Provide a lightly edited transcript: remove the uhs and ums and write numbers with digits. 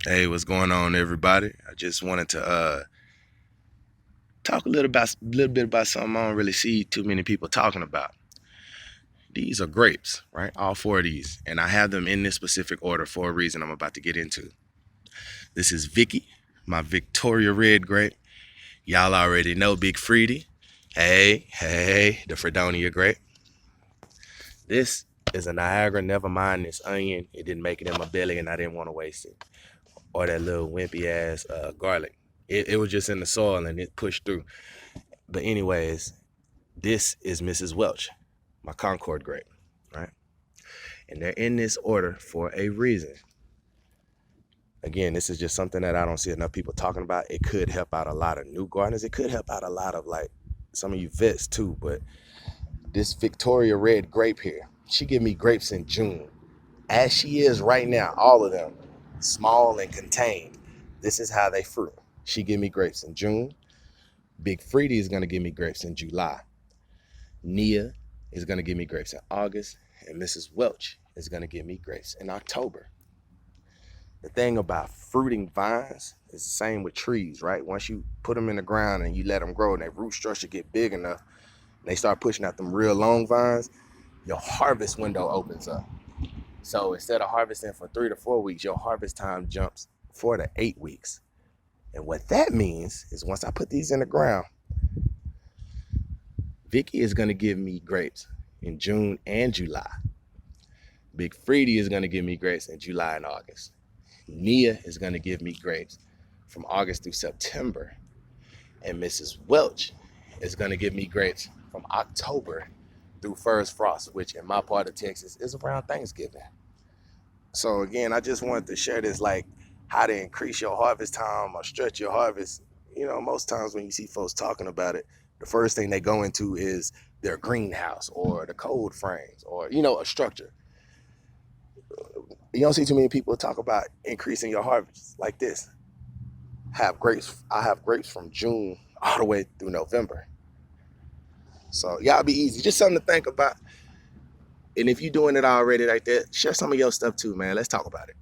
Hey, what's going on, everybody? I just wanted to talk a little bit about something I don't really see too many people talking about. These are grapes, right? All four of these, and I have them in this specific order for a reason I'm about to get into. This is Vickie, my Victoria Red grape. Y'all already know Big Freedie. Hey, the Fredonia grape. This is a Niagara. Never mind this onion. It didn't make it in my belly, and I didn't want to waste it. Or that little wimpy ass garlic. It was just in the soil and it pushed through. But anyways, this is Mrs. Welch, my Concord grape, right? And they're in this order for a reason. Again, this is just something that I don't see enough people talking about. It could help out a lot of new gardeners. It could help out a lot of like some of you vets too. But this Victoria Red grape here, she give me grapes in June. As she is right now, all of them, small and contained. This is how they fruit. She give me grapes in June. Big Freedie is gonna give me grapes in July. Nia is gonna give me grapes in August, and Mrs. Welch is gonna give me grapes in October. The thing about fruiting vines is the same with trees, right? Once you put them in the ground and you let them grow and their root structure get big enough, and they start pushing out them real long vines, your harvest window opens up. So instead of harvesting for 3 to 4 weeks, your harvest time jumps 4 to 8 weeks. And what that means is once I put these in the ground, Vickie is going to give me grapes in June and July. Big Freedie is going to give me grapes in July and August. Nia is going to give me grapes from August through September. And Mrs. Welch is going to give me grapes from October through first frost, which in my part of Texas is around Thanksgiving. So again, I just wanted to share this, like how to increase your harvest time or stretch your harvest. You know, most times when you see folks talking about it, the first thing they go into is their greenhouse or the cold frames or, you know, a structure. You don't see too many people talk about increasing your harvest like this. I have grapes from June all the way through November. So y'all be easy. Just something to think about. And if you're doing it already like that, share some of your stuff too, man. Let's talk about it.